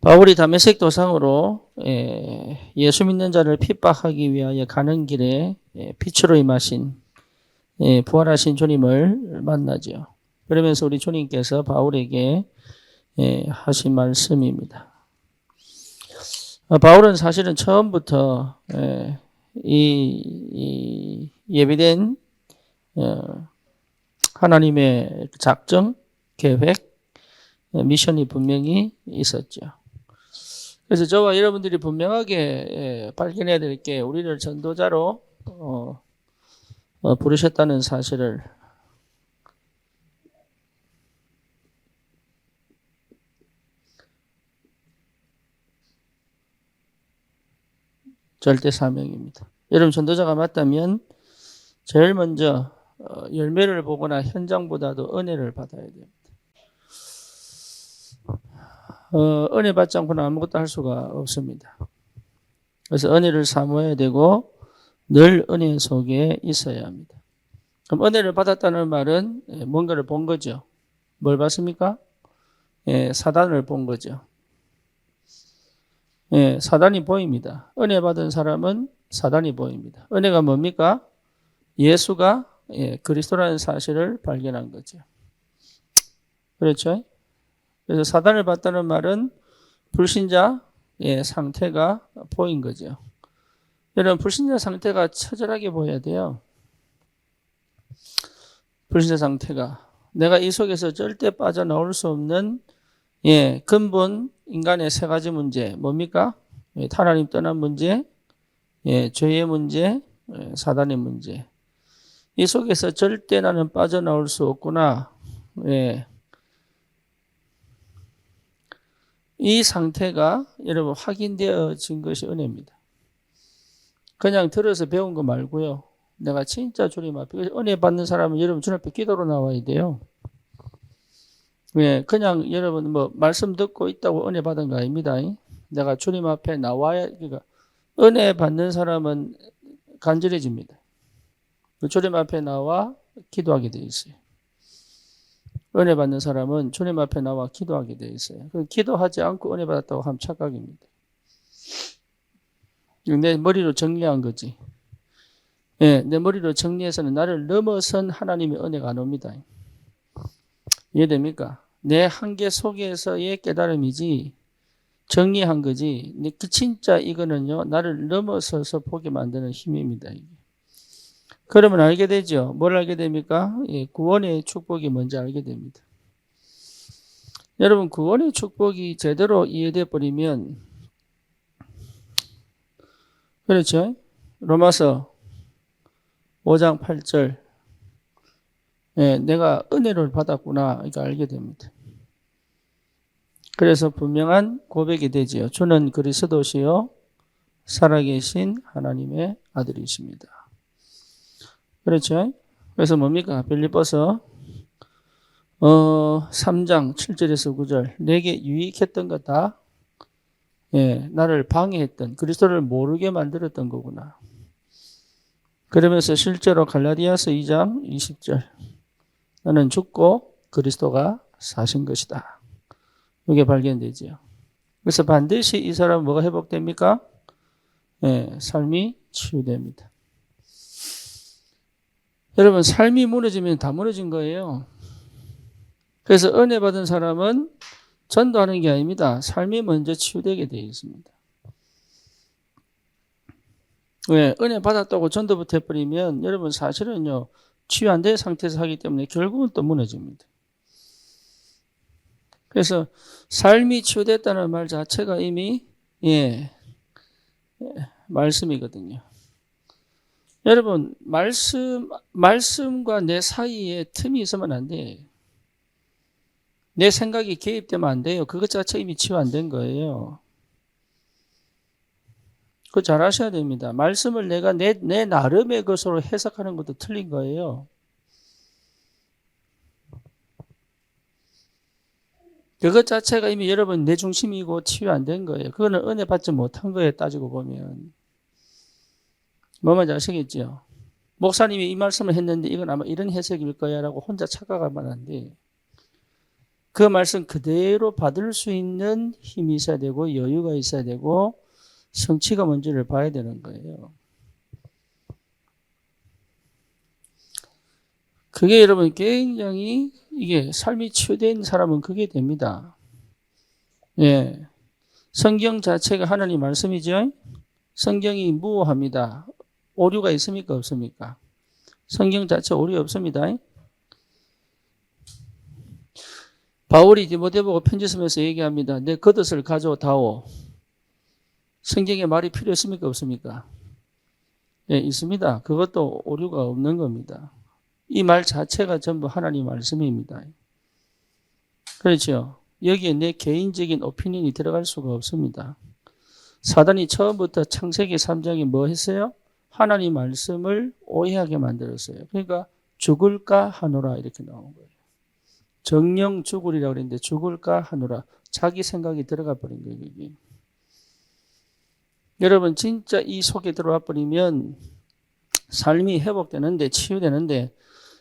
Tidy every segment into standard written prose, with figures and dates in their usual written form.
바울이 다메섹 도상으로 예수 믿는 자를 핍박하기 위하여 가는 길에 빛으로 임하신 부활하신 주님을 만나죠. 그러면서 우리 주님께서 바울에게 하신 말씀입니다. 바울은 사실은 처음부터 이 예비된 하나님의 작정, 계획, 미션이 분명히 있었죠. 그래서 저와 여러분들이 분명하게 발견해야 될 게 우리를 전도자로 부르셨다는 사실을 절대 사명입니다. 여러분 전도자가 맞다면 제일 먼저 열매를 보거나 현장보다도 은혜를 받아야 됩니다. 은혜 받지 않고는 아무것도 할 수가 없습니다. 그래서 은혜를 사모해야 되고 늘 은혜 속에 있어야 합니다. 그럼 은혜를 받았다는 말은 뭔가를 본 거죠. 뭘 봤습니까? 사단을 본 거죠. 사단이 보입니다. 은혜 받은 사람은 사단이 보입니다. 은혜가 뭡니까? 예수가 그리스도라는 사실을 발견한 거죠. 그렇죠? 그래서 사단을 봤다는 말은 불신자의 상태가 보인 거죠. 여러분 불신자 상태가 처절하게 보여야 돼요. 불신자 상태가 내가 이 속에서 절대 빠져나올 수 없는 근본 인간의 세 가지 문제 뭡니까? 하나님 떠난 문제, 죄의 문제, 사단의 문제. 이 속에서 절대 나는 빠져나올 수 없구나. 이 상태가 여러분 확인되어진 것이 은혜입니다. 그냥 들어서 배운 거 말고요. 내가 진짜 주님 앞에 은혜 받는 사람은 여러분 주님 앞에 기도로 나와야 돼요. 그냥 여러분 말씀 듣고 있다고 은혜 받은 거 아닙니다. 내가 주님 앞에 나와야 그러니까 은혜 받는 사람은 간절해집니다. 주님 앞에 나와 기도하게 돼 있어요. 은혜 받는 사람은 주님 앞에 나와 기도하게 돼 있어요. 기도하지 않고 은혜 받았다고 하면 착각입니다. 내 머리로 정리한 거지. 내 머리로 정리해서는 나를 넘어선 하나님의 은혜가 안 옵니다. 이해됩니까? 내 한계 속에서의 깨달음이지 정리한 거지. 진짜 이거는요 나를 넘어서서 보게 만드는 힘입니다. 이게. 그러면 알게 되죠. 뭘 알게 됩니까? 구원의 축복이 뭔지 알게 됩니다. 여러분 구원의 축복이 제대로 이해돼 버리면 그렇죠? 로마서 5장 8절 내가 은혜를 받았구나 이거 알게 됩니다. 그래서 분명한 고백이 되지요. 주는 그리스도시요 살아계신 하나님의 아들이십니다. 그렇죠? 그래서 뭡니까? 빌립보서 3장 7절에서 9절 내게 유익했던 것 다 나를 방해했던 그리스도를 모르게 만들었던 거구나. 그러면서 실제로 갈라디아서 2장 20절 나는 죽고 그리스도가 사신 것이다. 이게 발견되지요. 그래서 반드시 이 사람은 뭐가 회복됩니까? 삶이 치유됩니다. 여러분 삶이 무너지면 다 무너진 거예요. 그래서 은혜 받은 사람은 전도하는 게 아닙니다. 삶이 먼저 치유되게 되어 있습니다. 왜? 은혜 받았다고 전도부터 해버리면 여러분 사실은요 치유 안 된 상태에서 하기 때문에 결국은 또 무너집니다. 그래서 삶이 치유됐다는 말 자체가 이미 말씀이거든요. 여러분 말씀과 내 사이에 틈이 있으면 안 돼요. 내 생각이 개입되면 안 돼요. 그것 자체가 이미 치유 안 된 거예요. 그거 잘 아셔야 됩니다. 말씀을 내가 내 나름의 것으로 해석하는 것도 틀린 거예요. 그것 자체가 이미 여러분 내 중심이고 치유 안 된 거예요. 그거는 은혜 받지 못한 거예요. 따지고 보면. 뭐 말인지 아시겠죠? 목사님이 이 말씀을 했는데 이건 아마 이런 해석일 거야 라고 혼자 착각하면 안 돼. 그 말씀 그대로 받을 수 있는 힘이 있어야 되고 여유가 있어야 되고 성취가 뭔지를 봐야 되는 거예요. 그게 여러분 굉장히 이게 삶이 치유된 사람은 그게 됩니다. 예. 성경 자체가 하나님 말씀이죠. 성경이 무오합니다. 오류가 있습니까? 없습니까? 성경 자체 오류 없습니다. 바울이 디모데보고 편지 쓰면서 얘기합니다. 내 겉옷을 가져다오. 성경에 말이 필요 있습니까? 없습니까? 예, 있습니다. 그것도 오류가 없는 겁니다. 이 말 자체가 전부 하나님 말씀입니다. 그렇죠? 여기에 내 개인적인 오피니언이 들어갈 수가 없습니다. 사단이 처음부터 창세기 3장에 뭐 했어요? 하나님 말씀을 오해하게 만들었어요. 그러니까 죽을까 하노라 이렇게 나온 거예요. 정령 죽으리라고 그랬는데 죽을까 하노라. 자기 생각이 들어가 버린 거예요. 여기. 여러분 진짜 이 속에 들어와 버리면 삶이 회복되는데 치유되는데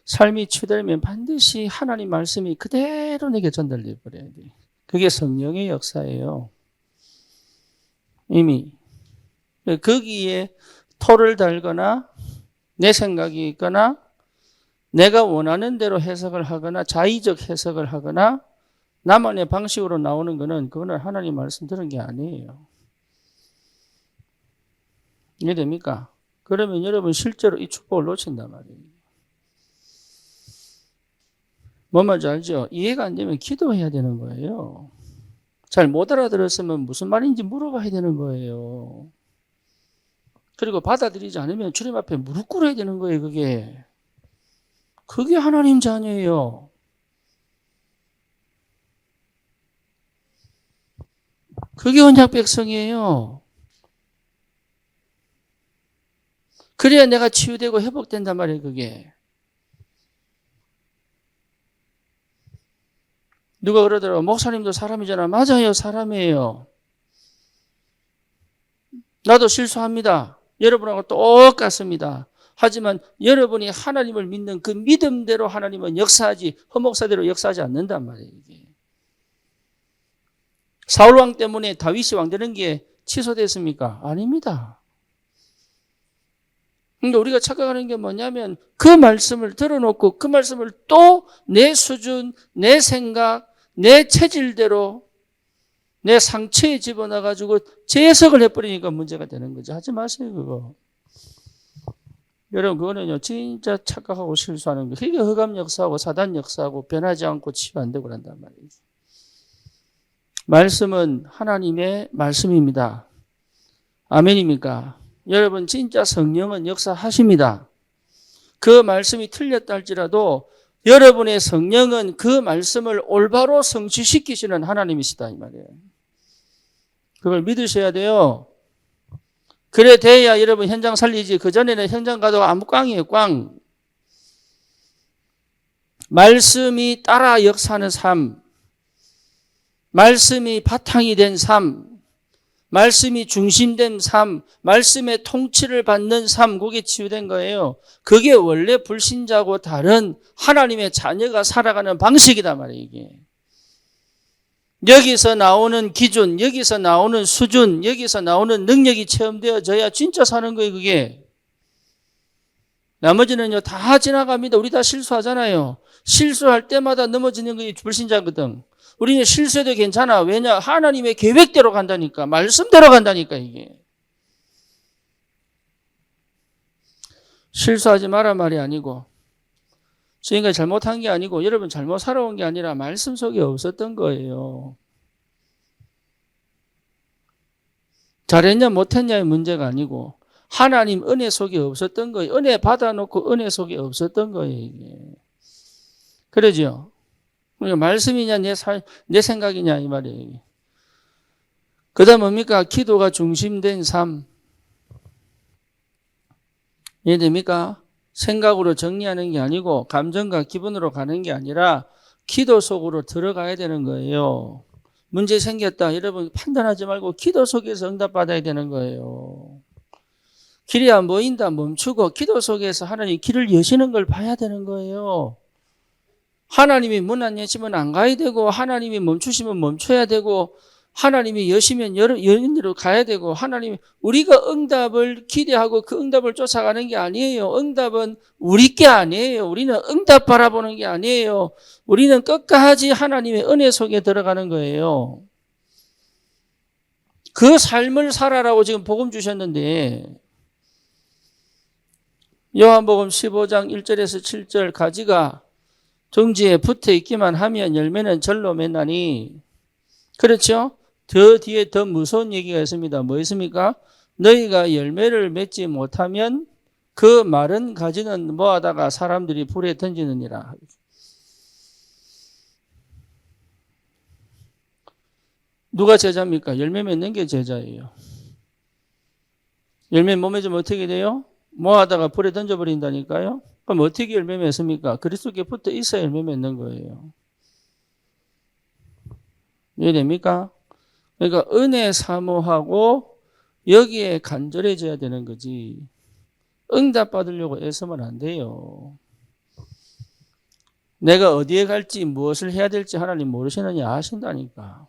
삶이 치유되면 반드시 하나님 말씀이 그대로 내게 전달돼 버려야 돼. 그게 성령의 역사예요. 이미 거기에 토를 달거나 내 생각이 있거나 내가 원하는 대로 해석을 하거나 자의적 해석을 하거나 나만의 방식으로 나오는 거는 그거는 하나님 말씀 들은 게 아니에요. 이해됩니까? 그러면 여러분 실제로 이 축복을 놓친단 말이에요. 뭔 말인지 알죠? 이해가 안 되면 기도해야 되는 거예요. 잘 못 알아들었으면 무슨 말인지 물어봐야 되는 거예요. 그리고 받아들이지 않으면 주님 앞에 무릎 꿇어야 되는 거예요. 그게 하나님 자녀예요. 그게 언약 백성이에요. 그래야 내가 치유되고 회복된단 말이에요. 그게. 누가 그러더라고. 목사님도 사람이잖아. 맞아요. 사람이에요. 나도 실수합니다. 여러분하고 똑같습니다. 하지만 여러분이 하나님을 믿는 그 믿음대로 하나님은 역사하지 허목사대로 역사하지 않는단 말이에요. 이게. 사울왕 때문에 다윗이 왕 되는 게 취소됐습니까? 아닙니다. 그러니까 우리가 착각하는 게 뭐냐면 그 말씀을 들어놓고 그 말씀을 또 내 수준, 내 생각, 내 체질대로 내 상처에 집어넣어가지고 재해석을 해버리니까 문제가 되는 거죠. 하지 마세요, 그거. 여러분, 그거는요, 진짜 착각하고 실수하는 거예요. 그게 흑암 역사하고 사단 역사하고 변하지 않고 치유 안 되고 그런단 말이에요. 말씀은 하나님의 말씀입니다. 아멘입니까? 여러분, 진짜 성령은 역사하십니다. 그 말씀이 틀렸다 할지라도 여러분의 성령은 그 말씀을 올바로 성취시키시는 하나님이시다, 이 말이에요. 그걸 믿으셔야 돼요. 그래 돼야 여러분 현장 살리지. 그전에는 현장 가도 아무 꽝이에요. 꽝. 말씀이 따라 역사하는 삶. 말씀이 바탕이 된 삶. 말씀이 중심된 삶. 말씀의 통치를 받는 삶. 그게 치유된 거예요. 그게 원래 불신자고 다른 하나님의 자녀가 살아가는 방식이다 말이에요. 이게. 여기서 나오는 기준, 여기서 나오는 수준, 여기서 나오는 능력이 체험되어져야 진짜 사는 거예요, 그게. 나머지는요, 다 지나갑니다. 우리 다 실수하잖아요. 실수할 때마다 넘어지는 게 불신자거든. 우리는 실수해도 괜찮아. 왜냐? 하나님의 계획대로 간다니까. 말씀대로 간다니까, 이게. 실수하지 마라 말이 아니고, 지금까지 잘못한 게 아니고 여러분 잘못 살아온 게 아니라 말씀 속에 없었던 거예요. 잘했냐 못했냐의 문제가 아니고 하나님 은혜 속에 없었던 거예요. 은혜 받아놓고 은혜 속에 없었던 거예요. 이게. 그러죠? 말씀이냐 내 생각이냐 이 말이에요. 그 다음 뭡니까? 기도가 중심된 삶. 이해됩니까? 생각으로 정리하는 게 아니고 감정과 기분으로 가는 게 아니라 기도 속으로 들어가야 되는 거예요. 문제 생겼다. 여러분 판단하지 말고 기도 속에서 응답받아야 되는 거예요. 길이 안 보인다 멈추고 기도 속에서 하나님 길을 여시는 걸 봐야 되는 거예요. 하나님이 문 안 여시면 안 가야 되고, 하나님이 멈추시면 멈춰야 되고, 하나님이 여시면 여는 대로 가야 되고, 하나님이 우리가 응답을 기대하고 그 응답을 쫓아가는 게 아니에요. 응답은 우리 게 아니에요. 우리는 응답 바라보는 게 아니에요. 우리는 끝까지 하나님의 은혜 속에 들어가는 거예요. 그 삶을 살아라고 지금 복음 주셨는데, 요한복음 15장 1절에서 7절, 가지가 둥지에 붙어 있기만 하면 열매는 절로 맺나니, 그렇죠? 더 뒤에 더 무서운 얘기가 있습니다. 뭐 있습니까? 너희가 열매를 맺지 못하면 그 마른 가지는 모아다가 사람들이 불에 던지느니라. 누가 제자입니까? 열매 맺는 게 제자예요. 열매 못 맺으면 어떻게 돼요? 모아다가 불에 던져버린다니까요. 그럼 어떻게 열매 맺습니까? 그리스도께 붙어 있어야 열매 맺는 거예요. 이해됩니까? 그러니까 은혜 사모하고 여기에 간절해져야 되는 거지. 응답 받으려고 애쓰면 안 돼요. 내가 어디에 갈지 무엇을 해야 될지 하나님 모르시느냐 아신다니까.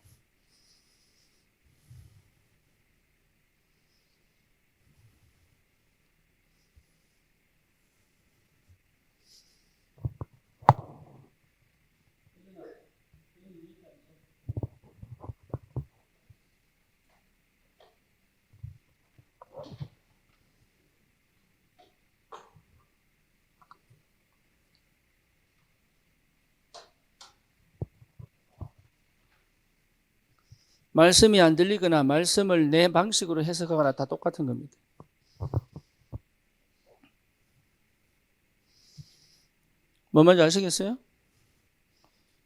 말씀이 안 들리거나 말씀을 내 방식으로 해석하거나 다 똑같은 겁니다. 뭐 말인지 아시겠어요?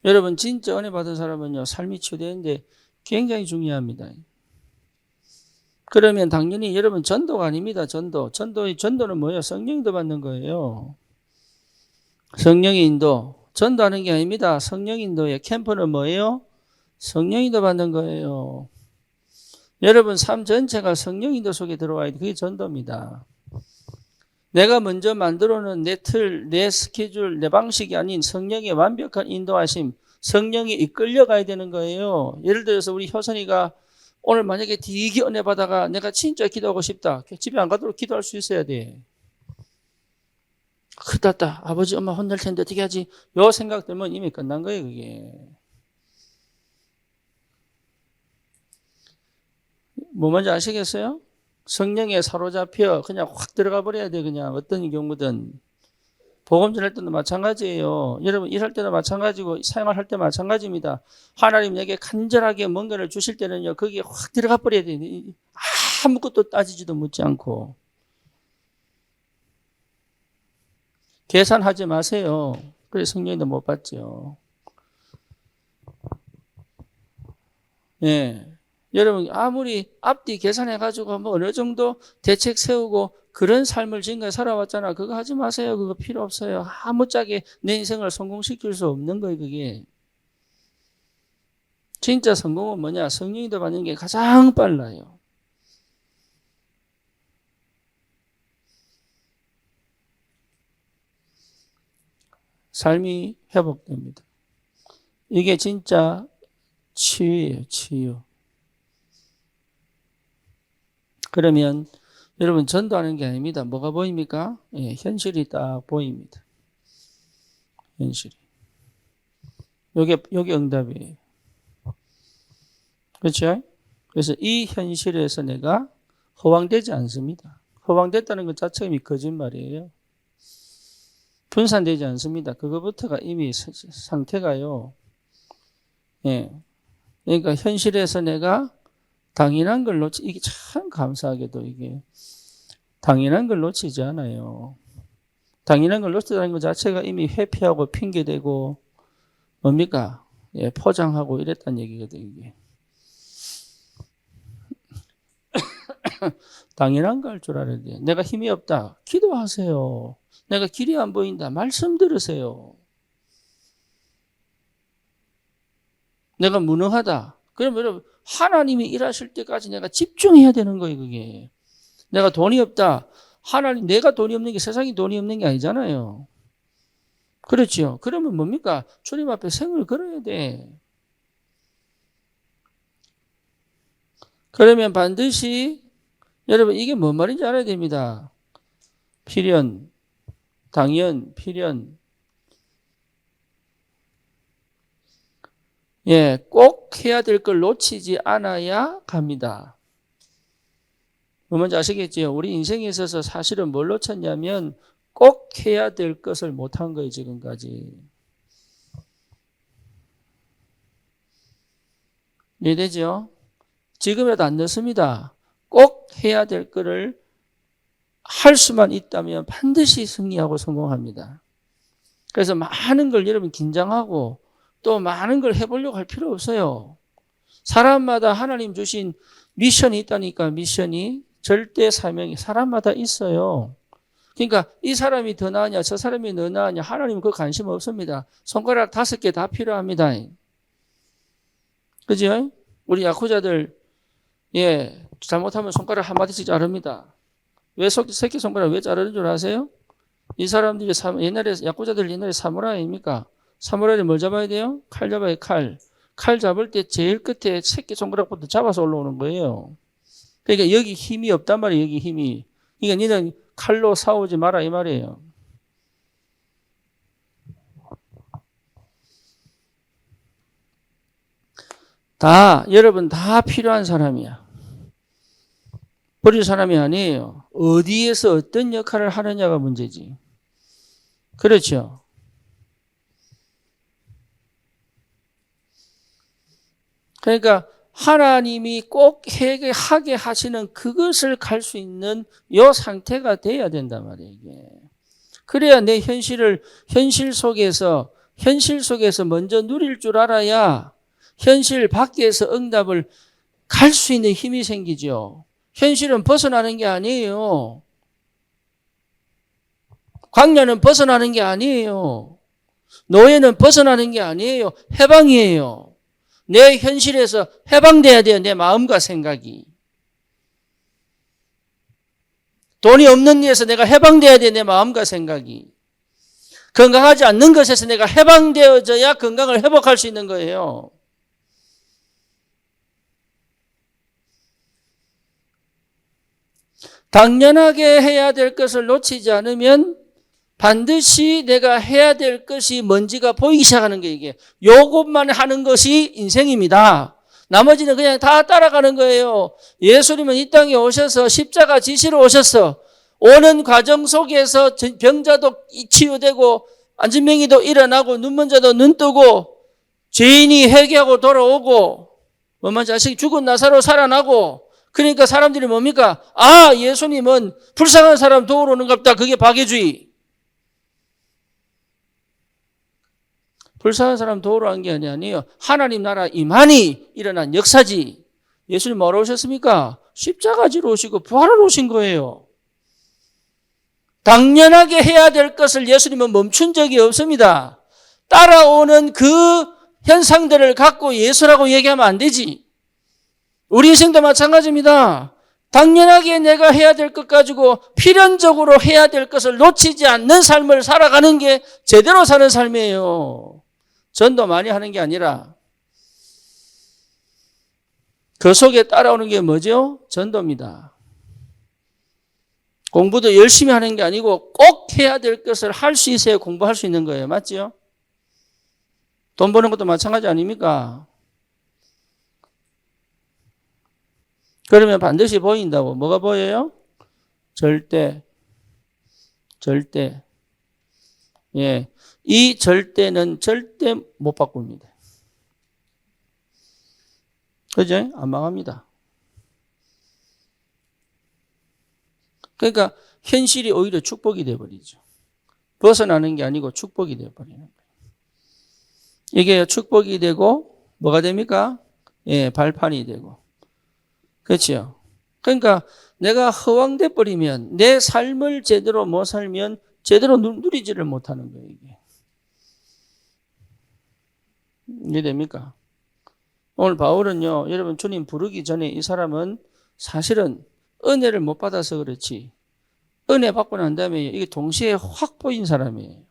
여러분 진짜 은혜 받은 사람은요, 삶이 치유되는데 굉장히 중요합니다. 그러면 당연히 여러분 전도가 아닙니다. 전도는 뭐예요? 성령 인도 받는 거예요. 성령의 인도. 전도하는 게 아닙니다. 성령 인도의 캠프는 뭐예요? 성령 인도 받는 거예요. 여러분 삶 전체가 성령 인도 속에 들어와야 돼. 그게 전도입니다. 내가 먼저 만들어 놓은 내 틀, 내 스케줄, 내 방식이 아닌 성령의 완벽한 인도하심, 성령이 이끌려 가야 되는 거예요. 예를 들어서 우리 효선이가 오늘 만약에 되게 은혜 받아가 내가 진짜 기도하고 싶다. 집에 안 가도록 기도할 수 있어야 돼. 큰일 났다. 아버지, 엄마 혼낼 텐데 어떻게 하지? 요 생각 들면 이미 끝난 거예요, 그게. 뭐 뭔지 아시겠어요? 성령에 사로잡혀 그냥 확 들어가 버려야 돼. 그냥 어떤 경우든. 복음 전할 때도 마찬가지예요. 여러분 일할 때도 마찬가지고 사용할 때 마찬가지입니다. 하나님 내게 간절하게 뭔가를 주실 때는요, 거기에 확 들어가 버려야 돼. 아무것도 따지지도 묻지 않고. 계산하지 마세요. 그래 성령님도 못 받죠. 예. 여러분 아무리 앞뒤 계산해가지고 뭐 어느 정도 대책 세우고 그런 삶을 지금까지 살아왔잖아. 그거 하지 마세요. 그거 필요 없어요. 아무짝에 내 인생을 성공시킬 수 없는 거예요. 그게. 진짜 성공은 뭐냐? 성령님도 받는 게 가장 빨라요. 삶이 회복됩니다. 이게 진짜 치유예요. 치유. 그러면 여러분 전도하는 게 아닙니다. 뭐가 보입니까? 예, 현실이 딱 보입니다. 현실이. 요게 응답이에요. 그렇죠? 그래서 이 현실에서 내가 허황되지 않습니다. 허황됐다는 것 자체가 이미 거짓말이에요. 분산되지 않습니다. 그거부터가 이미 상태가요. 예. 그러니까 현실에서 내가 당연한 걸 이게 참 감사하게도 이게 당연한 걸 놓치지 않아요. 당연한 걸 놓치다는 것 자체가 이미 회피하고 핑계대고 뭡니까? 예, 포장하고 이랬단 얘기거든요, 이게. 당연한 걸 줄 알아야 돼. 내가 힘이 없다. 기도하세요. 내가 길이 안 보인다. 말씀 들으세요. 내가 무능하다. 그럼 여러분, 하나님이 일하실 때까지 내가 집중해야 되는 거예요, 그게. 내가 돈이 없다. 하나님, 내가 돈이 없는 게 세상이 돈이 없는 게 아니잖아요. 그렇죠. 그러면 뭡니까? 주님 앞에 생을 걸어야 돼. 그러면 반드시 여러분 이게 뭔 말인지 알아야 됩니다. 필연, 당연, 필연. 예, 꼭 해야 될 걸 놓치지 않아야 갑니다. 뭔지 아시겠지요? 우리 인생에 있어서 사실은 뭘 놓쳤냐면 꼭 해야 될 것을 못한 거예요, 지금까지. 이해되죠? 지금이라도 안 늦습니다. 꼭 해야 될 거를 할 수만 있다면 반드시 승리하고 성공합니다. 그래서 많은 걸 여러분 긴장하고 또 많은 걸 해보려고 할 필요 없어요. 사람마다 하나님 주신 미션이 있다니까. 미션이 절대 사명이 사람마다 있어요. 그러니까 이 사람이 더 나으냐 저 사람이 더 나으냐 하나님은 그 관심 없습니다. 손가락 5개 다 필요합니다. 그죠? 우리 야쿠자들 예 잘못하면 손가락 한마디씩 자릅니다. 왜 새끼 손가락 왜 자르는 줄 아세요? 이 사람들이 옛날에 야쿠자들 옛날에 사무라이입니까? 사무라이를 뭘 잡아야 돼요? 칼 잡아야 칼. 칼 잡을 때 제일 끝에 새끼 손가락부터 잡아서 올라오는 거예요. 그러니까 여기 힘이 없단 말이에요. 여기 힘이. 그러니까 니는 칼로 싸우지 마라 이 말이에요. 여러분 다 필요한 사람이야. 버릴 사람이 아니에요. 어디에서 어떤 역할을 하느냐가 문제지. 그렇죠. 그러니까 하나님이 꼭 하게 하시는 그것을 갈 수 있는 요 상태가 돼야 된단 말이에요. 이게. 그래야 내 현실 속에서 먼저 누릴 줄 알아야 현실 밖에서 응답을 갈 수 있는 힘이 생기죠. 현실은 벗어나는 게 아니에요. 광야는 벗어나는 게 아니에요. 노예는 벗어나는 게 아니에요. 해방이에요. 내 현실에서 해방돼야 돼요. 내 마음과 생각이. 돈이 없는 일에서 내가 해방돼야 돼. 내 마음과 생각이. 건강하지 않는 것에서 내가 해방되어져야 건강을 회복할 수 있는 거예요. 당연하게 해야 될 것을 놓치지 않으면 반드시 내가 해야 될 것이 뭔지가 보이기 시작하는 게 이게. 요것만 하는 것이 인생입니다. 나머지는 그냥 다 따라가는 거예요. 예수님은 이 땅에 오셔서 십자가 지시러 오셔서 오는 과정 속에서 병자도 치유되고 안진뱅이도 일어나고 눈먼 자도 눈 뜨고 죄인이 회개하고 돌아오고 뭐만 자식 죽은 나사로 살아나고 그러니까 사람들이 뭡니까? 아, 예수님은 불쌍한 사람 도우러 오는갑다. 그게 박애주의. 불쌍한 사람 도우러 온 게 아니에요. 하나님 나라 임한이 일어난 역사지. 예수님 뭐로 오셨습니까? 십자가 지러 오시고 부활하러 오신 거예요. 당연하게 해야 될 것을 예수님은 멈춘 적이 없습니다. 따라오는 그 현상들을 갖고 예수라고 얘기하면 안 되지. 우리 인생도 마찬가지입니다. 당연하게 내가 해야 될 것 가지고 필연적으로 해야 될 것을 놓치지 않는 삶을 살아가는 게 제대로 사는 삶이에요. 전도 많이 하는 게 아니라 그 속에 따라오는 게 뭐죠? 전도입니다. 공부도 열심히 하는 게 아니고 꼭 해야 될 것을 할 수 있어야 공부할 수 있는 거예요. 맞죠? 돈 버는 것도 마찬가지 아닙니까? 그러면 반드시 보인다고. 뭐가 보여요? 절대. 예. 이 절대는 절대 못 바꿉니다. 그죠? 안 망합니다. 그러니까 현실이 오히려 축복이 되어버리죠. 벗어나는 게 아니고 축복이 되어버리는 거예요. 이게 축복이 되고 뭐가 됩니까? 예, 발판이 되고. 그렇죠. 그러니까 내가 허황돼 버리면 내 삶을 제대로 못 살면 제대로 누리지를 못하는 거예요. 이게. 이해됩니까? 오늘 바울은요, 여러분 주님 부르기 전에 이 사람은 사실은 은혜를 못 받아서 그렇지 은혜 받고 난 다음에 이게 동시에 확 보인 사람이에요.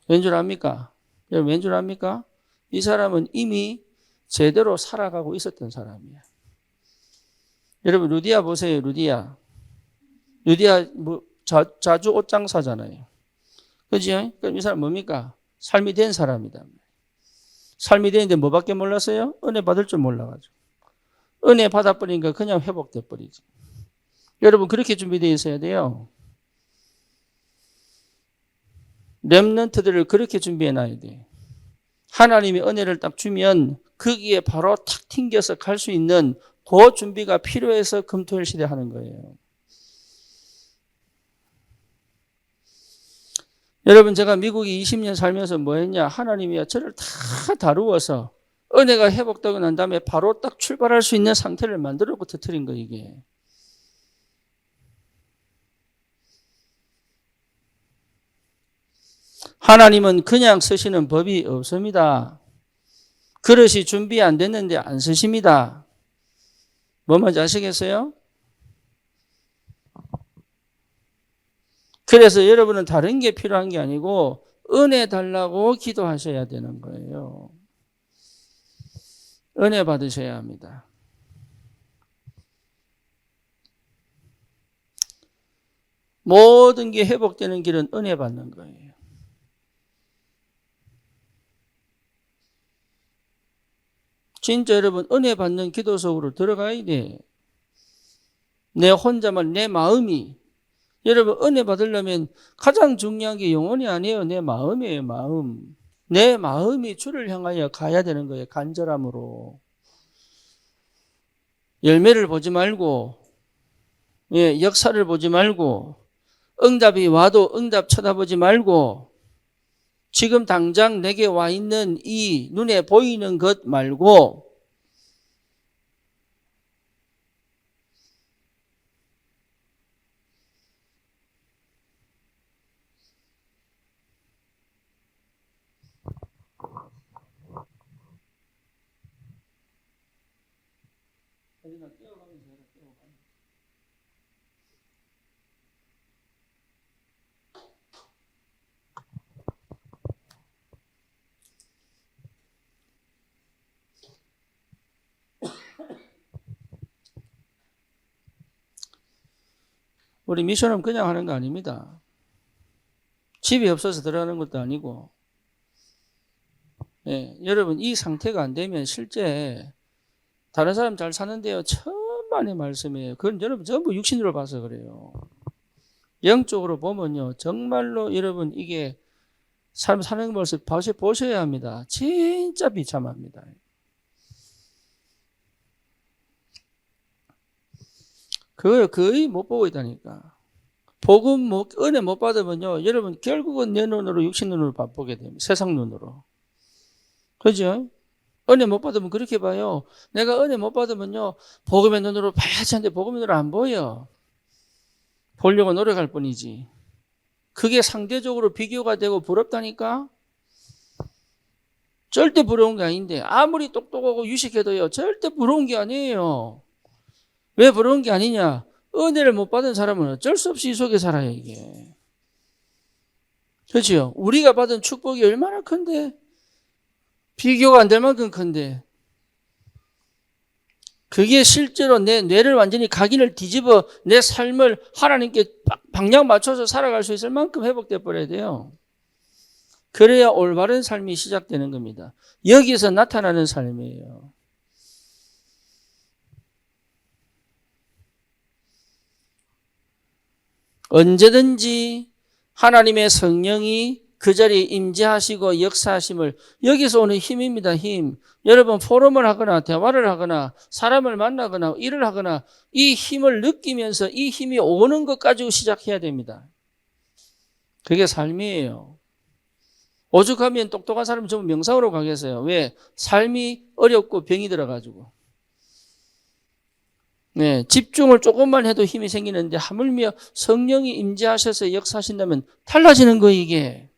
왠 줄 압니까? 여러분 왠 줄 압니까? 이 사람은 이미 제대로 살아가고 있었던 사람이야. 여러분 루디아 보세요. 루디아 뭐 자주 옷장 사잖아요. 그죠? 그럼 이 사람 뭡니까? 삶이 된 사람이다. 삶이 되는데 뭐밖에 몰랐어요? 은혜 받을 줄 몰라가지고. 은혜 받아버리니까 그냥 회복돼 버리지. 여러분 그렇게 준비되어 있어야 돼요. 렘넌트들을 그렇게 준비해 놔야 돼. 하나님이 은혜를 딱 주면 거기에 바로 탁 튕겨서 갈 수 있는 그 준비가 필요해서 금토일 시대 하는 거예요. 여러분 제가 미국에 20년 살면서 뭐 했냐? 하나님이 저를 다 다루어서 은혜가 회복되고 난 다음에 바로 딱 출발할 수 있는 상태를 만들어고 터뜨린 거 이게. 하나님은 그냥 쓰시는 법이 없습니다. 그릇이 준비 안 됐는데 안 쓰십니다. 뭐 뭔지 아시겠어요? 그래서 여러분은 다른 게 필요한 게 아니고 은혜 달라고 기도하셔야 되는 거예요. 은혜 받으셔야 합니다. 모든 게 회복되는 길은 은혜 받는 거예요. 진짜 여러분 은혜 받는 기도 속으로 들어가야 돼. 내 혼자만 내 마음이. 여러분 은혜 받으려면 가장 중요한 게 영혼이 아니에요. 내 마음이에요. 마음. 내 마음이 주를 향하여 가야 되는 거예요. 간절함으로. 열매를 보지 말고 역사를 보지 말고 응답이 와도 응답 쳐다보지 말고 지금 당장 내게 와 있는 이 눈에 보이는 것 말고 우리 미션은 그냥 하는 거 아닙니다. 집이 없어서 들어가는 것도 아니고 여러분 이 상태가 안 되면 실제 다른 사람 잘 사는데요. 천만의 말씀이에요. 그건 여러분 전부 육신으로 봐서 그래요. 영적으로 보면요. 정말로 여러분 이게 삶 사는 것을 보셔야 합니다. 진짜 비참합니다. 그걸 거의 못 보고 있다니까. 복음 은혜 못 받으면요. 여러분 결국은 내 눈으로 육신 눈으로 보게 됩니다. 세상 눈으로. 그죠? 은혜 못 받으면 그렇게 봐요. 내가 은혜 못 받으면요. 복음의 눈으로 봐야지 하는데 복음의 눈으로 안 보여. 보려고 노력할 뿐이지. 그게 상대적으로 비교가 되고 부럽다니까? 절대 부러운 게 아닌데 아무리 똑똑하고 유식해도요. 절대 부러운 게 아니에요. 왜 부러운 게 아니냐? 은혜를 못 받은 사람은 어쩔 수 없이 이 속에 살아요. 이게. 그렇죠? 우리가 받은 축복이 얼마나 큰데 비교가 안 될 만큼 큰데 그게 실제로 내 뇌를 완전히 각인을 뒤집어 내 삶을 하나님께 방향 맞춰서 살아갈 수 있을 만큼 회복돼 버려야 돼요. 그래야 올바른 삶이 시작되는 겁니다. 여기서 나타나는 삶이에요. 언제든지 하나님의 성령이 그 자리에 임재하시고 역사하심을 여기서 오는 힘입니다. 힘. 여러분 포럼을 하거나 대화를 하거나 사람을 만나거나 일을 하거나 이 힘을 느끼면서 이 힘이 오는 것 가지고 시작해야 됩니다. 그게 삶이에요. 오죽하면 똑똑한 사람은 전부 명상으로 가겠어요. 왜? 삶이 어렵고 병이 들어가지고. 집중을 조금만 해도 힘이 생기는데 하물며 성령이 임재하셔서 역사하신다면 달라지는 거 이게.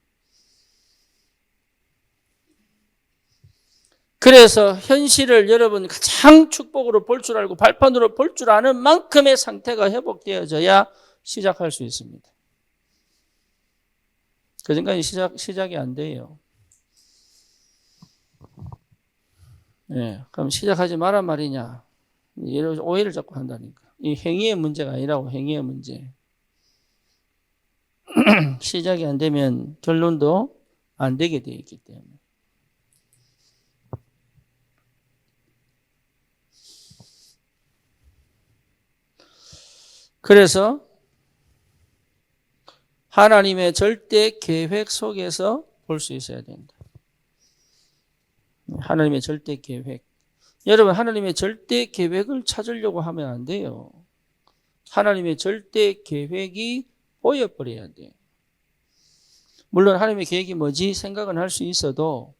그래서 현실을 여러분 가장 축복으로 볼 줄 알고 발판으로 볼 줄 아는 만큼의 상태가 회복되어져야 시작할 수 있습니다. 그 전까지 시작이 안 돼요. 예, 그럼 시작하지 마란 말이냐? 이런 오해를 자꾸 한다니까. 이 행위의 문제가 아니라고, 행위의 문제. 시작이 안 되면 결론도 안 되게 되어 있기 때문에. 그래서 하나님의 절대 계획 속에서 볼 수 있어야 된다. 하나님의 절대 계획. 여러분, 하나님의 절대 계획을 찾으려고 하면 안 돼요. 하나님의 절대 계획이 보여버려야 돼요. 물론 하나님의 계획이 뭐지 생각은 할 수 있어도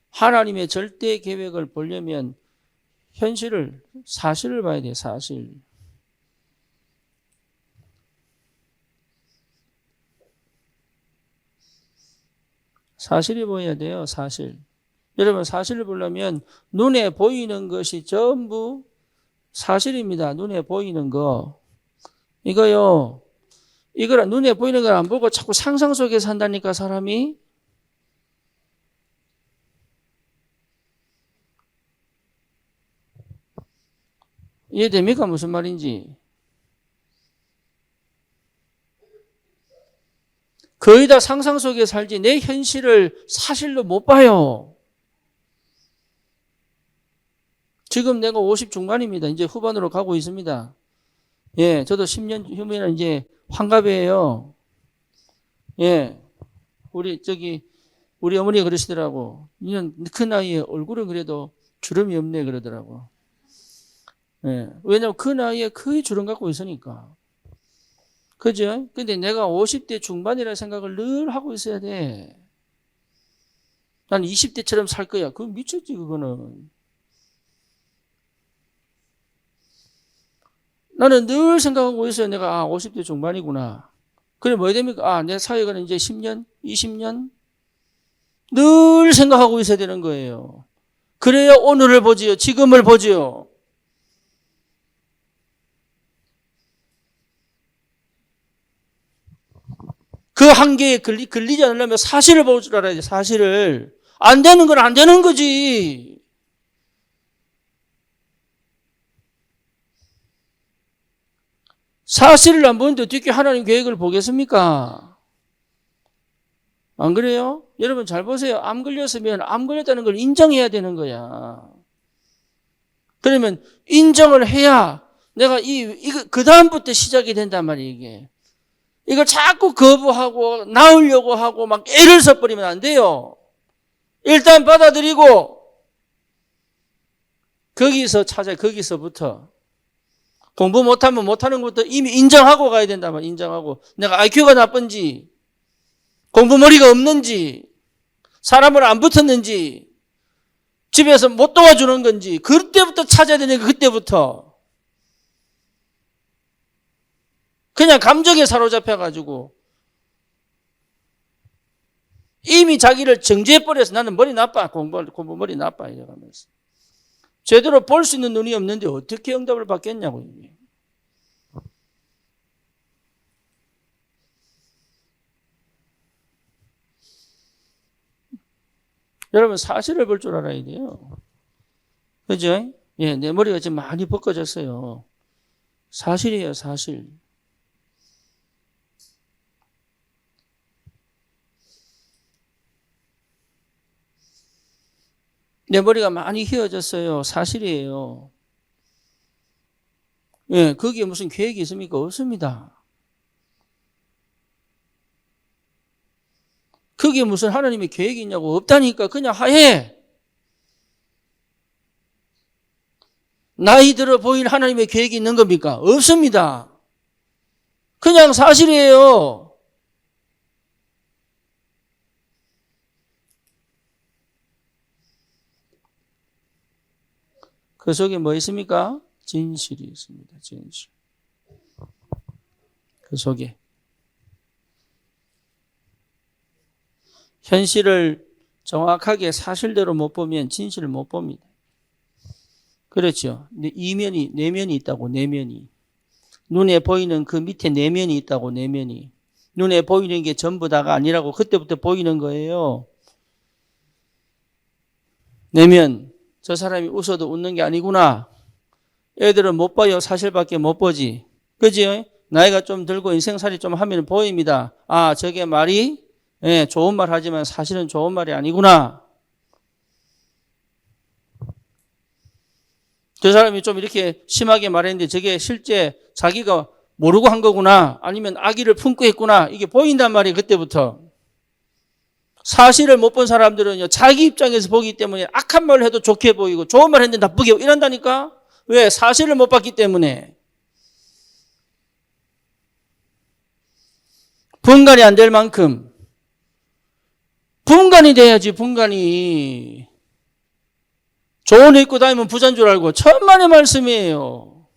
하나님의 절대 계획을 보려면 현실을, 사실을 봐야 돼요. 사실. 사실이 보여야 돼요. 사실. 여러분, 사실을 보려면 눈에 보이는 것이 전부 사실입니다. 눈에 보이는 거. 이거요. 이거랑 눈에 보이는 걸 안 보고 자꾸 상상 속에 산다니까, 사람이. 이해됩니까? 무슨 말인지. 거의 다 상상 속에 살지 내 현실을 사실로 못 봐요. 지금 내가 50 중반입니다. 이제 후반으로 가고 있습니다. 예, 저도 10년 후면은 이제 환갑이에요. 예, 우리 어머니가 그러시더라고. 이년 그 나이에 얼굴은 그래도 주름이 없네 그러더라고. 예, 왜냐면 그 나이에 거의 주름 갖고 있으니까. 그죠? 근데 내가 50대 중반이라는 생각을 늘 하고 있어야 돼. 난 20대처럼 살 거야. 그건 미쳤지, 그거는. 나는 늘 생각하고 있어요. 내가 50대 중반이구나. 그래 뭐 됩니까? 내 사회가 이제 10년, 20년 늘 생각하고 있어야 되는 거예요. 그래야 오늘을 보지요. 지금을 보지요. 그 한계에 걸리지 않으려면 사실을 볼 줄 알아야 돼. 사실을. 안 되는 건 안 되는 거지. 사실을 안 보는데 어떻게 하나님 계획을 보겠습니까? 안 그래요? 여러분 잘 보세요. 암 걸렸으면 암 걸렸다는 걸 인정해야 되는 거야. 그러면 인정을 해야 내가 이거 그다음부터 시작이 된단 말이에요, 이게. 이걸 자꾸 거부하고 나으려고 하고 막 애를 써버리면 안 돼요. 일단 받아들이고 거기서부터 공부 못하면 못하는 것부터 이미 인정하고 가야 된단 말이에요. 인정하고 내가 IQ가 나쁜지 공부 머리가 없는지 사람을 안 붙었는지 집에서 못 도와주는 건지 그때부터 찾아야 되니까 그때부터 그냥 감정에 사로잡혀가지고 이미 자기를 정죄해버려서 나는 머리 나빠 공부 머리 나빠 이래가면서 제대로 볼 수 있는 눈이 없는데 어떻게 응답을 받겠냐고. 이게. 여러분 사실을 볼 줄 알아야 돼요. 그죠? 예, 내 머리가 지금 많이 벗겨졌어요. 사실이에요, 사실. 내 머리가 많이 휘어졌어요. 사실이에요. 예, 거기에 무슨 계획이 있습니까? 없습니다. 거기에 무슨 하나님의 계획이 있냐고. 없다니까. 그냥 하해. 나이 들어 보일 하나님의 계획이 있는 겁니까? 없습니다. 그냥 사실이에요. 그 속에 뭐 있습니까? 진실이 있습니다. 진실. 그 속에. 현실을 정확하게 사실대로 못 보면 진실을 못 봅니다. 그렇죠. 내면이 있다고, 내면이. 눈에 보이는 그 밑에 내면이 있다고, 내면이. 눈에 보이는 게 전부 다가 아니라고 그때부터 보이는 거예요. 내면 저 사람이 웃어도 웃는 게 아니구나. 애들은 못 봐요. 사실밖에 못 보지. 그지? 나이가 좀 들고 인생살이 좀 하면 보입니다. 아, 저게 말이 좋은 말 하지만 사실은 좋은 말이 아니구나. 저 사람이 좀 이렇게 심하게 말했는데 저게 실제 자기가 모르고 한 거구나. 아니면 악의를 품고 했구나. 이게 보인단 말이에요. 그때부터. 사실을 못 본 사람들은요, 자기 입장에서 보기 때문에 악한 말을 해도 좋게 보이고 좋은 말 했는데 나쁘게 보이고 이런다니까? 왜? 사실을 못 봤기 때문에. 분간이 안 될 만큼. 분간이 돼야지, 분간이. 좋은 옷 입고 다니면 부자인 줄 알고 천만의 말씀이에요.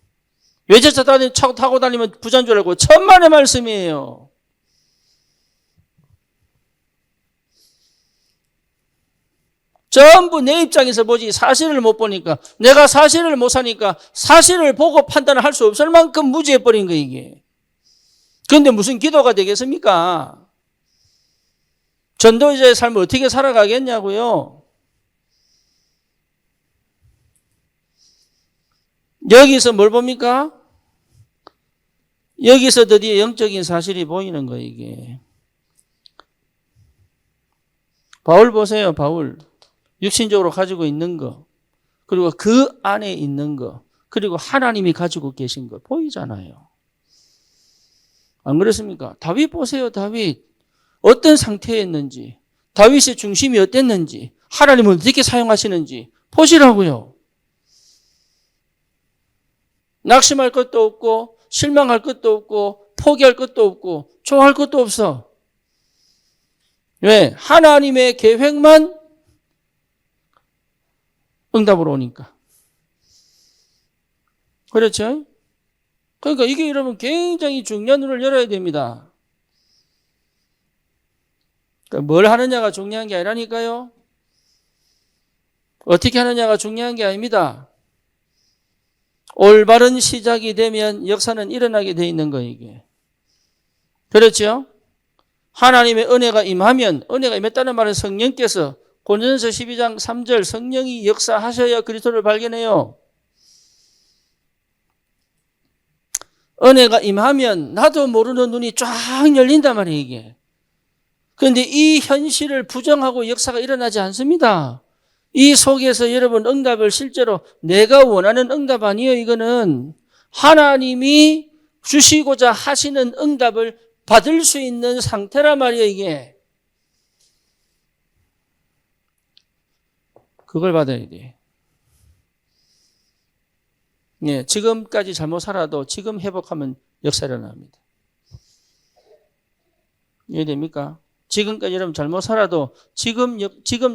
외제차 타고 다니면 부자인 줄 알고 천만의 말씀이에요. 전부 내 입장에서 보지 사실을 못 보니까 내가 사실을 못 사니까 사실을 보고 판단을 할 수 없을 만큼 무지해버린 거 이게. 그런데 무슨 기도가 되겠습니까? 전도자의 삶을 어떻게 살아가겠냐고요. 여기서 뭘 봅니까? 여기서 드디어 영적인 사실이 보이는 거예요 이게. 바울 보세요. 바울. 육신적으로 가지고 있는 거, 그리고 그 안에 있는 거, 그리고 하나님이 가지고 계신 거 보이잖아요. 안 그렇습니까? 다윗 보세요. 다윗 어떤 상태였는지, 다윗의 중심이 어땠는지, 하나님은 어떻게 사용하시는지 보시라고요. 낙심할 것도 없고 실망할 것도 없고 포기할 것도 없고 좋아할 것도 없어. 왜? 하나님의 계획만 응답으로 오니까. 그렇죠? 그러니까 이게 여러분 굉장히 중요한 눈을 열어야 됩니다. 그러니까 뭘 하느냐가 중요한 게 아니라니까요. 어떻게 하느냐가 중요한 게 아닙니다. 올바른 시작이 되면 역사는 일어나게 돼 있는 거예요, 이게. 그렇죠? 하나님의 은혜가 임하면, 은혜가 임했다는 말은 성령께서 고린도전서 12장 3절 성령이 역사하셔야 그리스도를 발견해요. 은혜가 임하면 나도 모르는 눈이 쫙 열린단 말이에요, 이게. 그런데 이 현실을 부정하고 역사가 일어나지 않습니다. 이 속에서 여러분 응답을 실제로 내가 원하는 응답 아니에요, 이거는. 하나님이 주시고자 하시는 응답을 받을 수 있는 상태란 말이에요, 이게. 그걸 받아야 돼. 예, 지금까지 잘못 살아도 지금 회복하면 역사 일어납니다. 이해됩니까? 지금까지 여러분 잘못 살아도 지금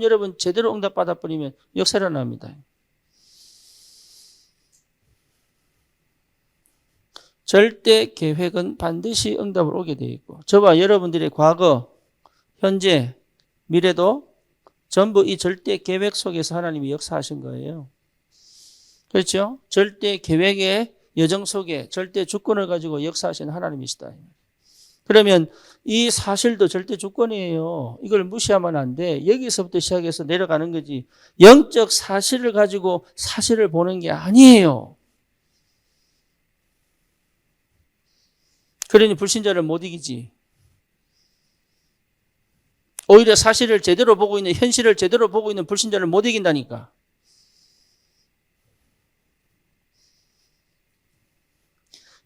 여러분 제대로 응답 받아버리면 역사 일어납니다. 절대 계획은 반드시 응답을 오게 되어 있고 저와 여러분들의 과거, 현재, 미래도 전부 이 절대 계획 속에서 하나님이 역사하신 거예요. 그렇죠? 절대 계획의 여정 속에 절대 주권을 가지고 역사하신 하나님이시다. 그러면 이 사실도 절대 주권이에요. 이걸 무시하면 안 돼. 여기서부터 시작해서 내려가는 거지. 영적 사실을 가지고 사실을 보는 게 아니에요. 그러니 불신자를 못 이기지. 오히려 사실을 제대로 보고 있는, 현실을 제대로 보고 있는 불신자를 못 이긴다니까.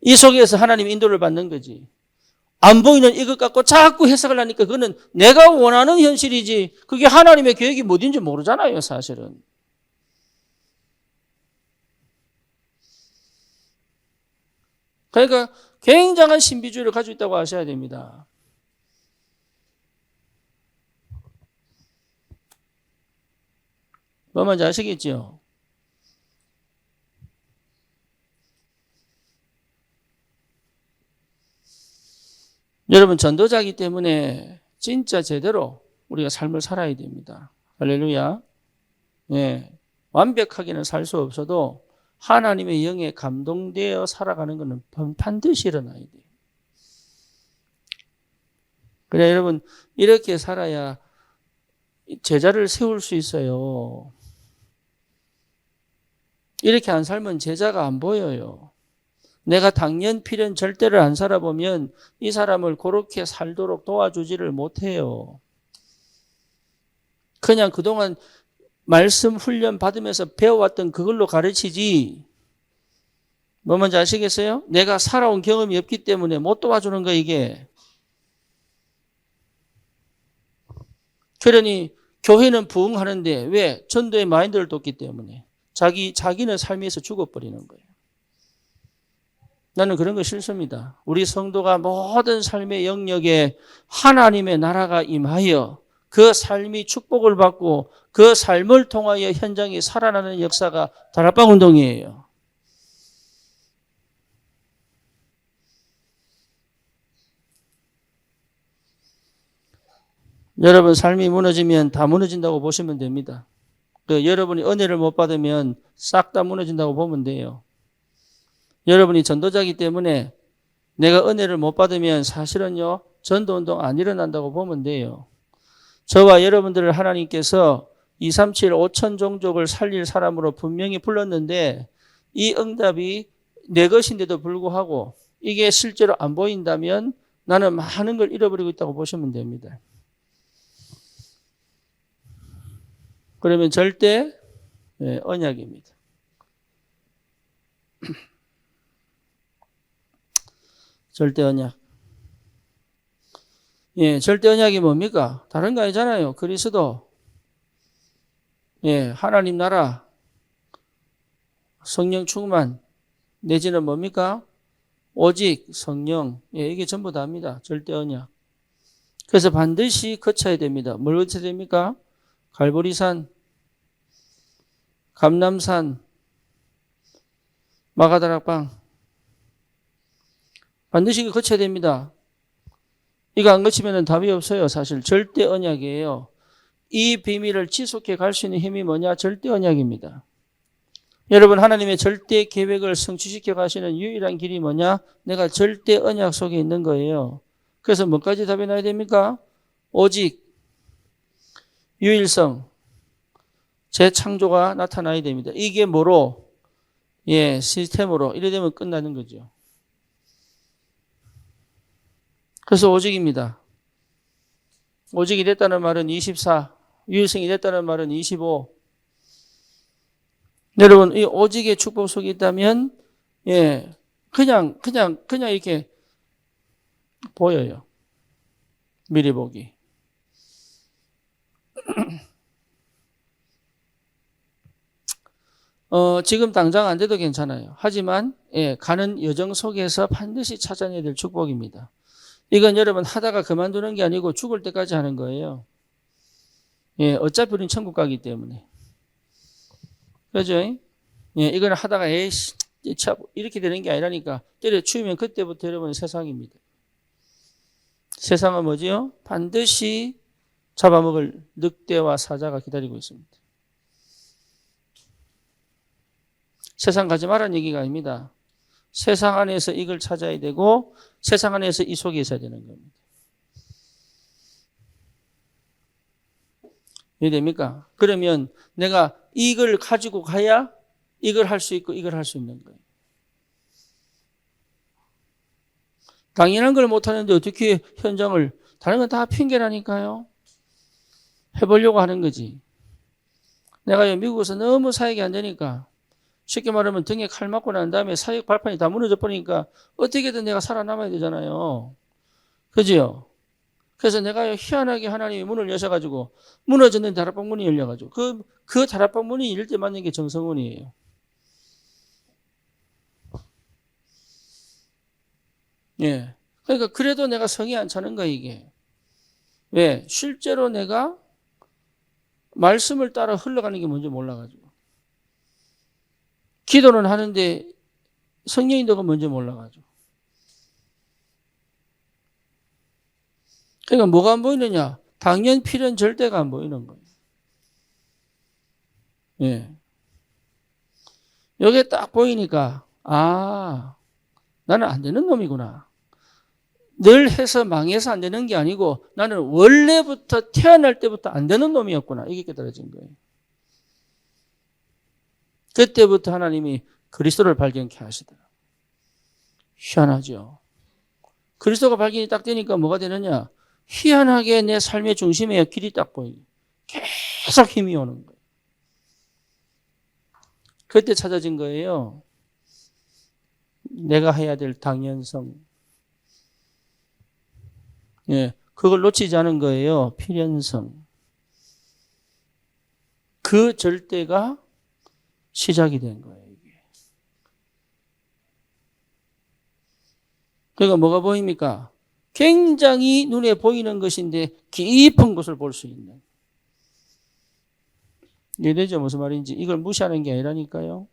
이 속에서 하나님 인도를 받는 거지. 안 보이는 이것 갖고 자꾸 해석을 하니까 그거는 내가 원하는 현실이지 그게 하나님의 계획이 뭐든지 모르잖아요, 사실은. 그러니까 굉장한 신비주의를 가지고 있다고 아셔야 됩니다. 뭐 말인지 아시겠죠? 여러분 전도자이기 때문에 진짜 제대로 우리가 삶을 살아야 됩니다. 할렐루야. 예, 완벽하게는 살 수 없어도 하나님의 영에 감동되어 살아가는 것은 반드시 일어나야 돼요. 그래, 여러분, 이렇게 살아야 제자를 세울 수 있어요. 이렇게 안 살면 제자가 안 보여요. 내가 당연 필연 절대를 안 살아보면 이 사람을 그렇게 살도록 도와주지를 못해요. 그냥 그동안 말씀 훈련 받으면서 배워왔던 그걸로 가르치지. 뭐 뭔지 아시겠어요? 내가 살아온 경험이 없기 때문에 못 도와주는 거 이게. 그러니 교회는 부흥하는데 왜? 전도의 마인드를 뒀기 때문에. 자기는 삶에서 죽어버리는 거예요. 나는 그런 거 싫습니다. 우리 성도가 모든 삶의 영역에 하나님의 나라가 임하여 그 삶이 축복을 받고 그 삶을 통하여 현장이 살아나는 역사가 다락방 운동이에요. 여러분 삶이 무너지면 다 무너진다고 보시면 됩니다. 여러분이 은혜를 못 받으면 싹 다 무너진다고 보면 돼요. 여러분이 전도자이기 때문에 내가 은혜를 못 받으면 사실은요 전도운동 안 일어난다고 보면 돼요. 저와 여러분들을 하나님께서 237 5천 종족을 살릴 사람으로 분명히 불렀는데 이 응답이 내 것인데도 불구하고 이게 실제로 안 보인다면 나는 많은 걸 잃어버리고 있다고 보시면 됩니다. 그러면 절대 언약입니다. 절대 언약. 절대 언약이 뭡니까? 다른 거 아니잖아요. 그리스도. 하나님 나라. 성령 충만. 내지는 뭡니까? 오직 성령. 이게 전부 다입니다. 절대 언약. 그래서 반드시 거쳐야 됩니다. 뭘 거쳐야 됩니까? 갈보리산, 감람산, 마가다락방. 반드시 이거 거쳐야 됩니다. 이거 안 거치면 답이 없어요. 사실 절대 언약이에요. 이 비밀을 지속해 갈 수 있는 힘이 뭐냐? 절대 언약입니다. 여러분 하나님의 절대 계획을 성취시켜 가시는 유일한 길이 뭐냐? 내가 절대 언약 속에 있는 거예요. 그래서 뭐까지 답이 나야 됩니까? 오직 유일성, 재창조가 나타나야 됩니다. 이게 뭐로? 시스템으로. 이래 되면 끝나는 거죠. 그래서 오직입니다. 오직이 됐다는 말은 24, 유일성이 됐다는 말은 25. 여러분, 이 오직의 축복 속에 있다면, 그냥 이렇게 보여요. 미리 보기. 지금 당장 안 돼도 괜찮아요. 하지만, 가는 여정 속에서 반드시 찾아내야 될 축복입니다. 이건 여러분 하다가 그만두는 게 아니고 죽을 때까지 하는 거예요. 어차피 우리는 천국 가기 때문에. 그죠? 이건 하다가 에이씨 이렇게 되는 게 아니라니까 때려치우면 그때부터 여러분 세상입니다. 세상은 뭐지요? 반드시 잡아먹을 늑대와 사자가 기다리고 있습니다. 세상 가지 말라는 얘기가 아닙니다. 세상 안에서 이걸 찾아야 되고 세상 안에서 이 속에 있어야 되는 겁니다. 이해됩니까? 그러면 내가 이걸 가지고 가야 이걸 할 수 있고 이걸 할 수 있는 거예요. 당연한 걸 못하는데 어떻게 현장을, 다른 건 다 핑계라니까요. 해보려고 하는 거지. 내가 미국에서 너무 사역이 안 되니까 쉽게 말하면 등에 칼 맞고 난 다음에 사역 발판이 다 무너져 버리니까 어떻게든 내가 살아남아야 되잖아요. 그죠? 그래서 내가 희한하게 하나님이 문을 여셔가지고 무너졌는 다락방 문이 열려가지고 그 다락방 문이 열릴 때 맞는 게 정성문이에요. 그러니까 그래도 내가 성이 안 차는 거야 이게. 왜? 실제로 내가 말씀을 따라 흘러가는 게 뭔지 몰라가지고. 기도는 하는데 성령인도가 뭔지 몰라가지고. 그러니까 뭐가 안 보이느냐? 당연 필연 절대가 안 보이는 거예요. 여기에 딱 보이니까 나는 안 되는 놈이구나. 늘 해서 망해서 안 되는 게 아니고 나는 원래부터 태어날 때부터 안 되는 놈이었구나. 이게 깨달아진 거예요. 그때부터 하나님이 그리스도를 발견케 하시더라. 희한하죠. 그리스도가 발견이 딱 되니까 뭐가 되느냐? 희한하게 내 삶의 중심에 길이 딱 보이고 계속 힘이 오는 거예요. 그때 찾아진 거예요. 내가 해야 될 당연성. 예, 그걸 놓치지 않은 거예요. 필연성. 그 절대가 시작이 된 거예요. 이게. 그러니까 뭐가 보입니까? 굉장히 눈에 보이는 것인데 깊은 것을 볼 수 있는. 이해되죠? 무슨 말인지. 이걸 무시하는 게 아니라니까요.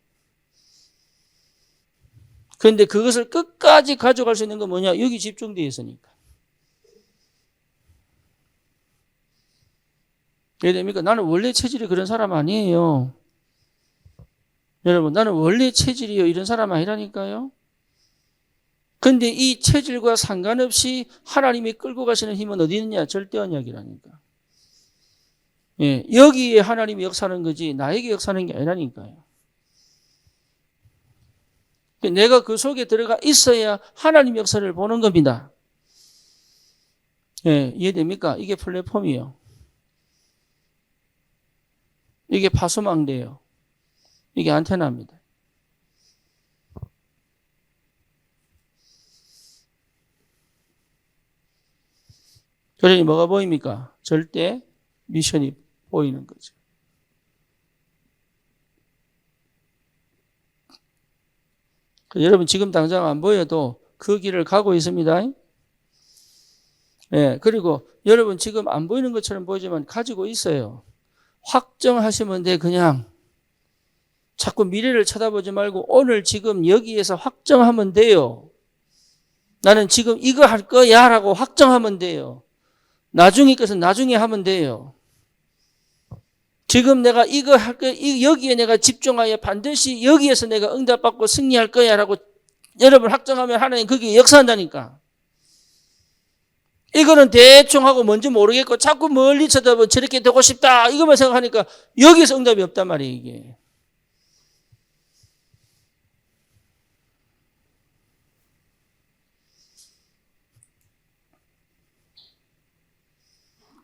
그런데 그것을 끝까지 가져갈 수 있는 건 뭐냐? 여기 집중되어 있으니까. 이해됩니까? 나는 원래 체질이 그런 사람 아니에요. 여러분, 나는 원래 체질이요. 이런 사람 아니라니까요. 근데 이 체질과 상관없이 하나님이 끌고 가시는 힘은 어디 있느냐? 절대 언약이라니까. 예, 여기에 하나님이 역사하는 거지 나에게 역사하는 게 아니라니까요. 내가 그 속에 들어가 있어야 하나님 역사를 보는 겁니다. 예, 이해됩니까? 이게 플랫폼이에요. 이게 파수망대예요. 이게 안테나입니다. 그러니 뭐가 보입니까? 절대 미션이 보이는 거죠. 여러분 지금 당장 안 보여도 그 길을 가고 있습니다. 예, 그리고 여러분 지금 안 보이는 것처럼 보이지만 가지고 있어요. 확정하시면 돼. 그냥 자꾸 미래를 쳐다보지 말고 오늘 지금 여기에서 확정하면 돼요. 나는 지금 이거 할 거야 라고 확정하면 돼요. 나중에 것은 나중에 하면 돼요. 지금 내가 이거 할 거야, 여기에 내가 집중하여 반드시 여기에서 내가 응답받고 승리할 거야 라고 여러분 확정하면 하나님 거기에 역사한다니까. 이거는 대충 하고 뭔지 모르겠고 자꾸 멀리 쳐다보고 저렇게 되고 싶다 이것만 생각하니까 여기서 응답이 없단 말이에요. 이게.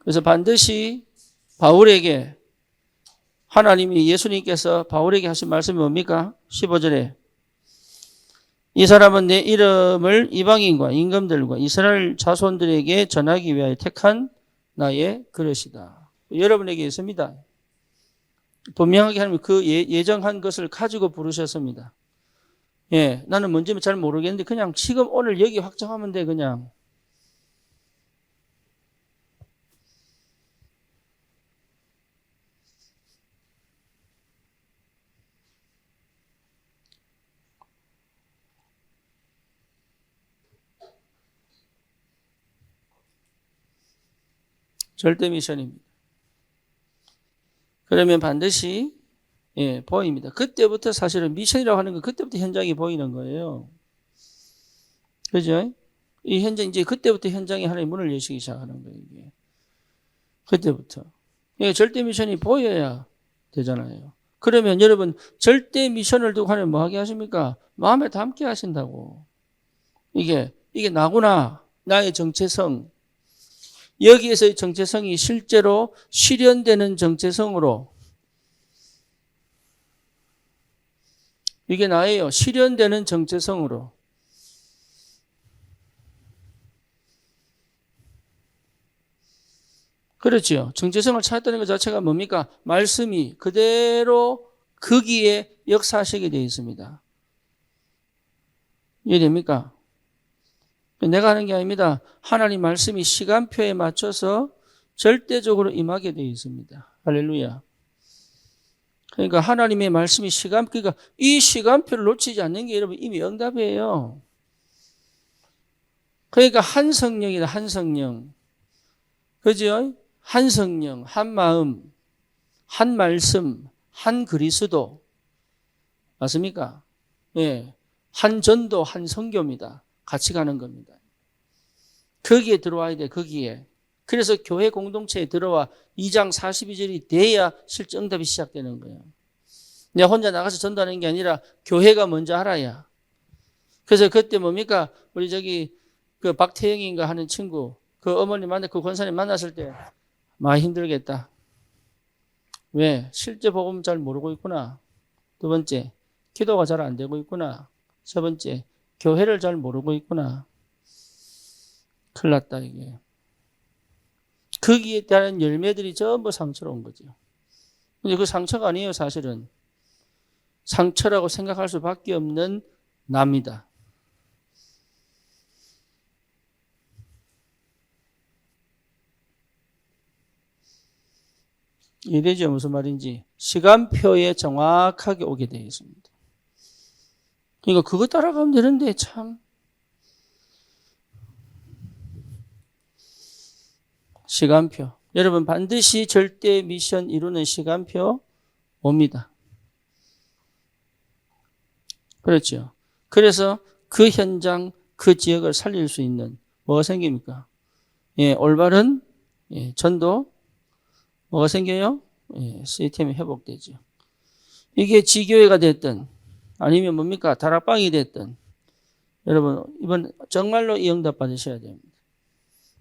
그래서 반드시 바울에게 하나님이 예수님께서 바울에게 하신 말씀이 뭡니까? 15절에 이 사람은 내 이름을 이방인과 임금들과 이스라엘 자손들에게 전하기 위하여 택한 나의 그릇이다. 여러분에게 있습니다. 분명하게 하나님 그 예정한 것을 가지고 부르셨습니다. 예, 나는 뭔지 잘 모르겠는데 그냥 지금 오늘 여기 확정하면 돼 그냥. 절대 미션입니다. 그러면 반드시 보입니다. 그때부터 사실은 미션이라고 하는 건 그때부터 현장이 보이는 거예요. 그죠? 이 현장 이제 그때부터 현장에 하나의 문을 여시기 시작하는 거예요. 이게. 그때부터. 절대 미션이 보여야 되잖아요. 그러면 여러분 절대 미션을 두고 하면 뭐 하게 하십니까? 마음에 담게 하신다고. 이게 나구나. 나의 정체성. 여기에서의 정체성이 실제로 실현되는 정체성으로 이게 나예요. 실현되는 정체성으로. 그렇죠. 정체성을 찾았다는 것 자체가 뭡니까? 말씀이 그대로 거기에 역사하시게 되어 있습니다. 이해됩니까? 내가 하는 게 아닙니다. 하나님 말씀이 시간표에 맞춰서 절대적으로 임하게 되어 있습니다. 할렐루야. 그러니까 하나님의 말씀이 그러니까 이 시간표를 놓치지 않는 게 여러분 이미 응답이에요. 그러니까 한 성령이다. 한 성령. 그죠? 한 성령, 한 마음, 한 말씀, 한 그리스도. 맞습니까? 예. 한 전도, 한 선교입니다. 같이 가는 겁니다. 거기에 들어와야 돼, 거기에. 그래서 교회 공동체에 들어와 2장 42절이 돼야 실제 응답이 시작되는 거예요. 내가 혼자 나가서 전도하는 게 아니라 교회가 먼저 알아야. 그래서 그때 뭡니까? 우리 저기 그 박태영인가 하는 친구, 그 어머니 그 권사님 만났을 때 많이 힘들겠다. 왜? 실제 복음 잘 모르고 있구나. 두 번째, 기도가 잘 안 되고 있구나. 세 번째, 교회를 잘 모르고 있구나. 큰일 났다, 이게. 거기에 대한 열매들이 전부 상처로 온 거죠. 근데 그 상처가 아니에요, 사실은. 상처라고 생각할 수밖에 없는 납니다. 이해되죠? 무슨 말인지. 시간표에 정확하게 오게 되어 있습니다. 그러니까 그거 따라가면 되는데 참. 시간표. 여러분 반드시 절대 미션 이루는 시간표 옵니다. 그렇죠. 그래서 그 현장, 그 지역을 살릴 수 있는 뭐가 생깁니까? 예, 올바른 전도 뭐가 생겨요? 예, 시스템이 회복되죠. 이게 지교회가 됐든 아니면 뭡니까? 다락방이 됐든 여러분 이번 정말로 이 응답 받으셔야 됩니다.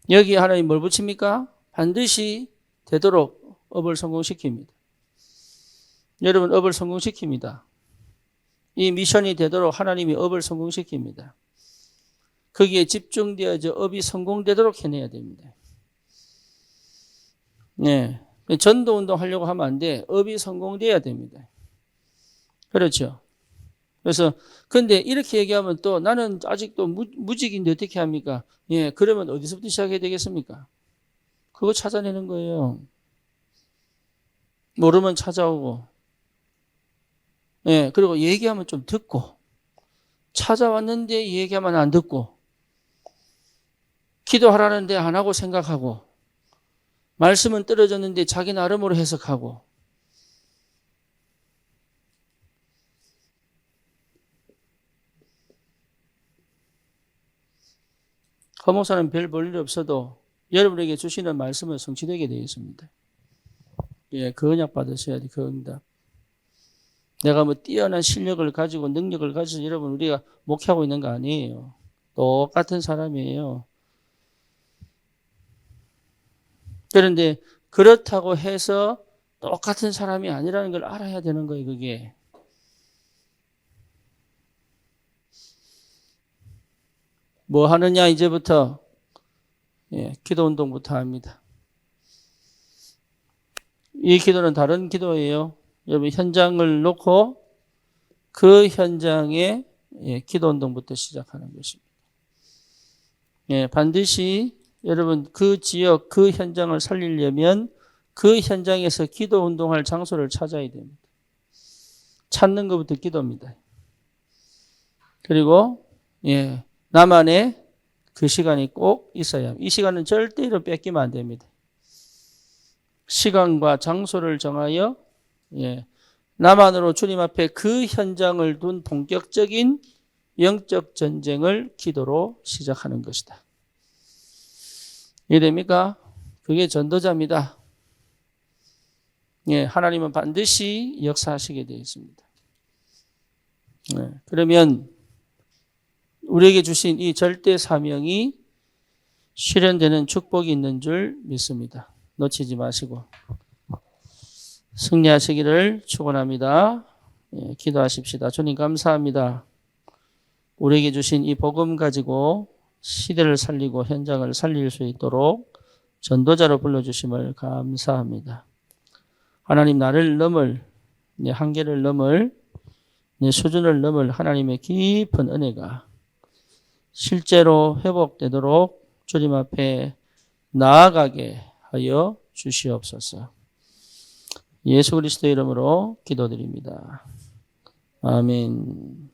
여기에 하나님 뭘 붙입니까? 반드시 되도록 업을 성공시킵니다. 여러분 업을 성공시킵니다. 이 미션이 되도록 하나님이 업을 성공시킵니다. 거기에 집중되어져 업이 성공되도록 해내야 됩니다. 네. 전도 운동 하려고 하면 안 돼. 업이 성공돼야 됩니다. 그렇죠. 그래서 근데 이렇게 얘기하면 또 나는 아직도 무직인데 어떻게 합니까? 예, 그러면 어디서부터 시작해야 되겠습니까? 그거 찾아내는 거예요. 모르면 찾아오고. 예, 그리고 얘기하면 좀 듣고. 찾아왔는데 얘기하면 안 듣고. 기도하라는데 안 하고 생각하고. 말씀은 떨어졌는데 자기 나름으로 해석하고. 허목사는 별 볼 일 없어도 여러분에게 주시는 말씀은 성취되게 되어 있습니다. 예, 그 언약 받으셔야 돼, 그 응답. 내가 뭐 뛰어난 실력을 가지고 능력을 가지고 여러분 우리가 목회하고 있는 거 아니에요. 똑같은 사람이에요. 그런데 그렇다고 해서 똑같은 사람이 아니라는 걸 알아야 되는 거예요, 그게. 뭐 하느냐, 이제부터? 예, 기도 운동부터 합니다. 이 기도는 다른 기도예요. 여러분, 현장을 놓고 그 현장에 기도 운동부터 시작하는 것입니다. 예, 반드시 여러분 그 지역, 그 현장을 살리려면 그 현장에서 기도 운동할 장소를 찾아야 됩니다. 찾는 것부터 기도입니다. 그리고 예, 나만의 그 시간이 꼭 있어야 합니다. 이 시간은 절대로 뺏기면 안 됩니다. 시간과 장소를 정하여 예, 나만으로 주님 앞에 그 현장을 둔 본격적인 영적 전쟁을 기도로 시작하는 것이다. 이해됩니까? 그게 전도자입니다. 예, 하나님은 반드시 역사하시게 되어 있습니다. 예, 그러면 우리에게 주신 이 절대 사명이 실현되는 축복이 있는 줄 믿습니다. 놓치지 마시고 승리하시기를 축원합니다. 예, 기도하십시다. 주님 감사합니다. 우리에게 주신 이 복음 가지고 시대를 살리고 현장을 살릴 수 있도록 전도자로 불러주심을 감사합니다. 하나님 나를 넘을 내 한계를 넘을 내 수준을 넘을 하나님의 깊은 은혜가 실제로 회복되도록 주님 앞에 나아가게 하여 주시옵소서. 예수 그리스도의 이름으로 기도드립니다. 아멘.